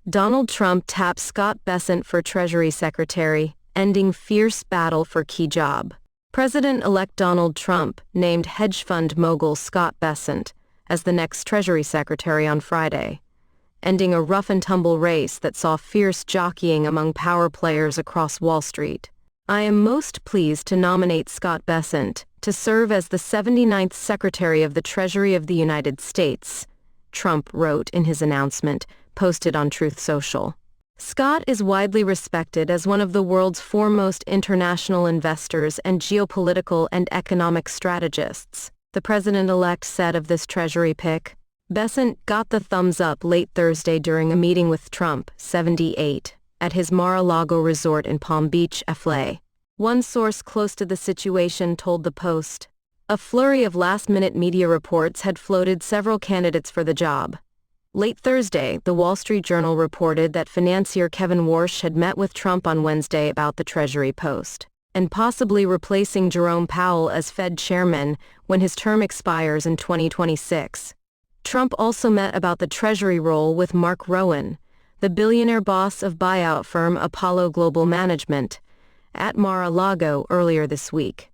Donald Trump taps Scott Bessent for Treasury Secretary, ending fierce battle for key job. President-elect Donald Trump named hedge fund mogul Scott Bessent as the next Treasury Secretary on Friday, ending a rough-and-tumble race that saw fierce jockeying among power players across Wall Street. "I am most pleased to nominate Scott Bessent to serve as the 79th Secretary of the Treasury of the United States," Trump wrote in his announcement, posted on Truth Social. Scott is widely respected as one of the world's foremost international investors and geopolitical and economic strategists, the president-elect said of this Treasury pick. Bessent got the thumbs up late Thursday during a meeting with Trump, 78, at his Mar-a-Lago resort in Palm Beach, FLA. One source close to the situation told the Post. A flurry of last-minute media reports had floated several candidates for the job. Late Thursday, the Wall Street Journal reported that financier Kevin Warsh had met with Trump on Wednesday about the Treasury post, and possibly replacing Jerome Powell as Fed chairman when his term expires in 2026. Trump also met about the Treasury role with Mark Rowan, the billionaire boss of buyout firm Apollo Global Management, at Mar-a-Lago earlier this week.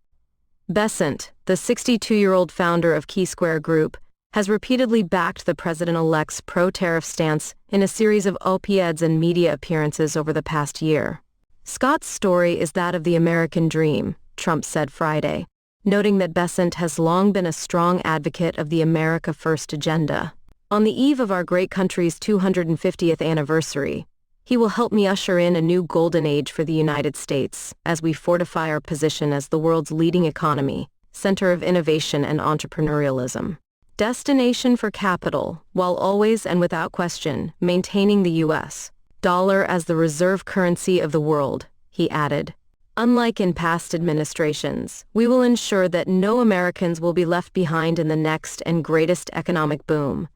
Bessent, the 62-year-old founder of Key Square Group, has repeatedly backed the president-elect's pro-tariff stance in a series of op-eds and media appearances over the past year. Scott's story is that of the American dream, Trump said Friday, noting that Bessent has long been a strong advocate of the America First agenda. "On the eve of our great country's 250th anniversary, he will help me usher in a new golden age for the United States as we fortify our position as the world's leading economy, center of innovation and entrepreneurialism. Destination for capital, while always and without question maintaining the U.S. dollar as the reserve currency of the world," he added. "Unlike in past administrations, we will ensure that no Americans will be left behind in the next and greatest economic boom,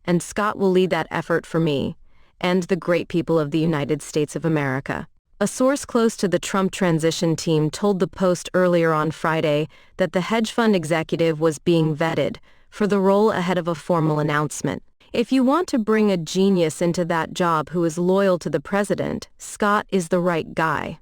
and Scott will lead that effort for me and the great people of the United States of America." A source close to the Trump transition team told the Post earlier on Friday that the hedge fund executive was being vetted for the role ahead of a formal announcement. "If you want to bring a genius into that job who is loyal to the president, Scott is the right guy,"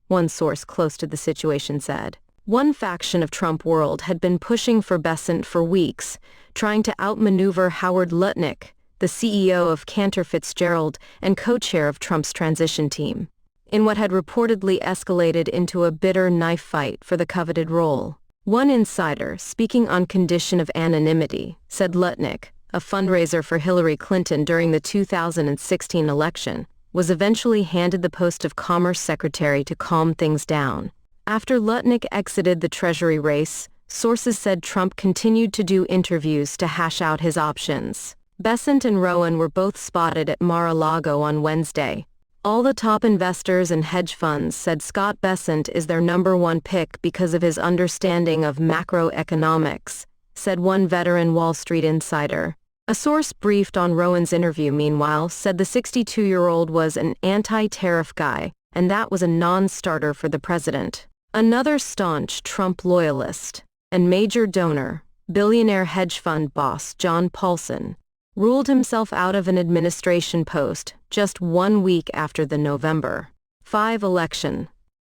one source close to the situation said. One faction of Trump world had been pushing for Bessent for weeks, trying to outmaneuver Howard Lutnick, the CEO of Cantor Fitzgerald and co-chair of Trump's transition team, in what had reportedly escalated into a bitter knife fight for the coveted role. One insider, speaking on condition of anonymity, said Lutnick, a fundraiser for Hillary Clinton during the 2016 election, was eventually handed the post of Commerce Secretary to calm things down. After Lutnick exited the Treasury race, sources said Trump continued to do interviews to hash out his options. Bessent and Rowan were both spotted at Mar-a-Lago on Wednesday. All the top investors and hedge funds said Scott Bessent is their number one pick because of his understanding of macroeconomics, said one veteran Wall Street insider. A source briefed on Rowan's interview, meanwhile, said the 62-year-old was an anti-tariff guy, and that was a non-starter for the president. Another staunch Trump loyalist and major donor, billionaire hedge fund boss John Paulson, ruled himself out of an administration post just 1 week after the November 5 election.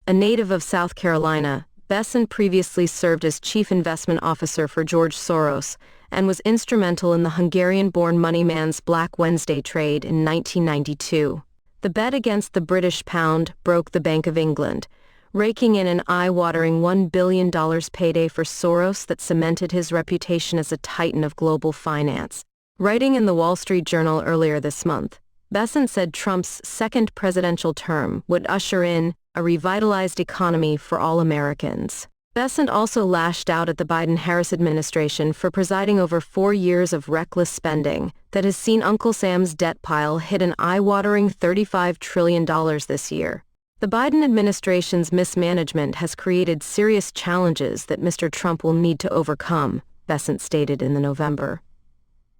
A native of South Carolina, Bessent previously served as chief investment officer for George Soros and was instrumental in the Hungarian-born moneyman's Black Wednesday trade in 1992. The bet against the British pound broke the Bank of England, raking in an eye-watering $1 billion payday for Soros that cemented his reputation as a titan of global finance. Writing in the Wall Street Journal earlier this month, Bessent said Trump's second presidential term would usher in a revitalized economy for all Americans. Bessent also lashed out at the Biden-Harris administration for presiding over 4 years of reckless spending that has seen Uncle Sam's debt pile hit an eye-watering $35 trillion this year. The Biden administration's mismanagement has created serious challenges that Mr. Trump will need to overcome, Bessent stated in the November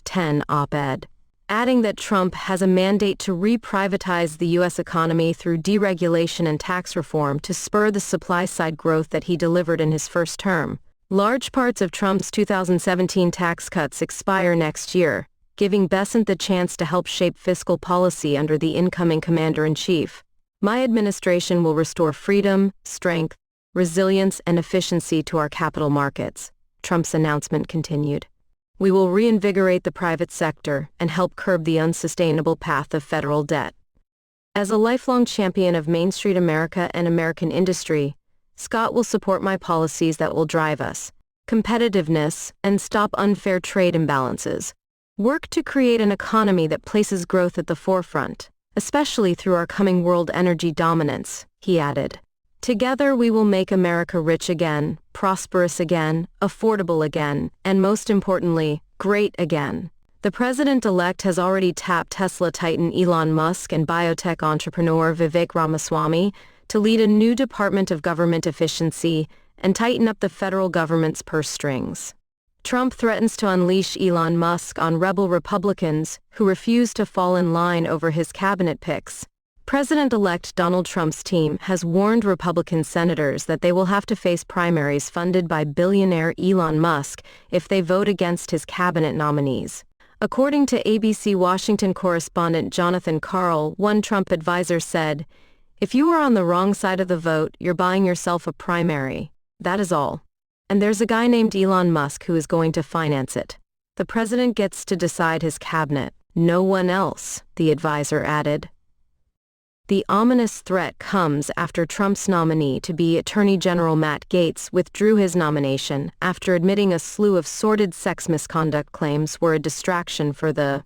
10 op-ed, adding that Trump has a mandate to re-privatize the U.S. economy through deregulation and tax reform to spur the supply-side growth that he delivered in his first term. Large parts of Trump's 2017 tax cuts expire next year, giving Bessent the chance to help shape fiscal policy under the incoming commander-in-chief. My administration will restore freedom, strength, resilience, and efficiency to our capital markets, Trump's announcement continued. We will reinvigorate the private sector and help curb the unsustainable path of federal debt. As a lifelong champion of Main Street America and American industry, Scott will support my policies that will drive us competitiveness and stop unfair trade imbalances. Work to create an economy that places growth at the forefront, especially through our coming world energy dominance, he added. Together we will make America rich again, prosperous again, affordable again, and most importantly, great again. The president-elect has already tapped Tesla titan Elon Musk and biotech entrepreneur Vivek Ramaswamy to lead a new Department of Government Efficiency and tighten up the federal government's purse strings. Trump threatens to unleash Elon Musk on rebel Republicans who refuse to fall in line over his cabinet picks. President-elect Donald Trump's team has warned Republican senators that they will have to face primaries funded by billionaire Elon Musk if they vote against his cabinet nominees. According to ABC Washington correspondent Jonathan Karl, one Trump advisor said, "If you are on the wrong side of the vote, you're buying yourself a primary. That is all. And there's a guy named Elon Musk who is going to finance it. The president gets to decide his cabinet, no one else," the advisor added. The ominous threat comes after Trump's nominee to be Attorney General Matt Gaetz withdrew his nomination after admitting a slew of sordid sex misconduct claims were a distraction for the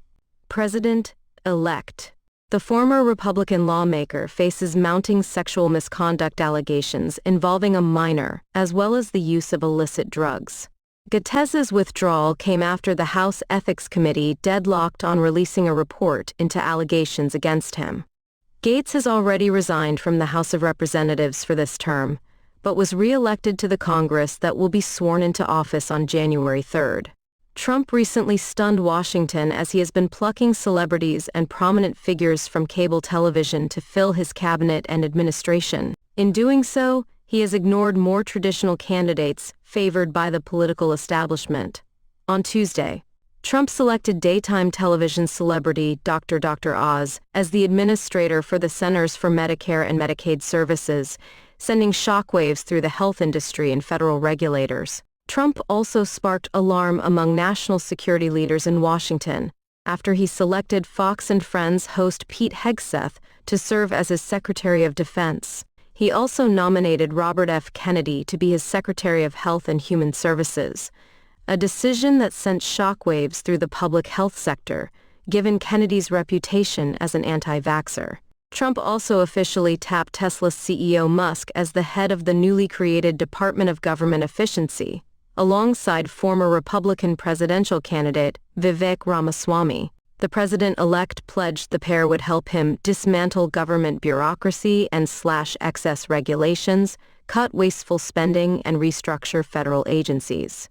president-elect. The former Republican lawmaker faces mounting sexual misconduct allegations involving a minor, as well as the use of illicit drugs. Gaetz's withdrawal came after the House Ethics Committee deadlocked on releasing a report into allegations against him. Gaetz has already resigned from the House of Representatives for this term, but was re-elected to the Congress that will be sworn into office on January 3rd. Trump recently stunned Washington as he has been plucking celebrities and prominent figures from cable television to fill his cabinet and administration. In doing so, he has ignored more traditional candidates favored by the political establishment. On Tuesday, Trump selected daytime television celebrity Dr. Oz as the administrator for the Centers for Medicare and Medicaid Services, sending shockwaves through the health industry and federal regulators. Trump also sparked alarm among national security leaders in Washington after he selected Fox and Friends host Pete Hegseth to serve as his Secretary of Defense. He also nominated Robert F. Kennedy to be his Secretary of Health and Human Services, a decision that sent shockwaves through the public health sector, given Kennedy's reputation as an anti-vaxxer. Trump also officially tapped Tesla's CEO Musk as the head of the newly created Department of Government Efficiency, alongside former Republican presidential candidate Vivek Ramaswamy. The president-elect pledged the pair would help him dismantle government bureaucracy and slash excess regulations, cut wasteful spending, and restructure federal agencies.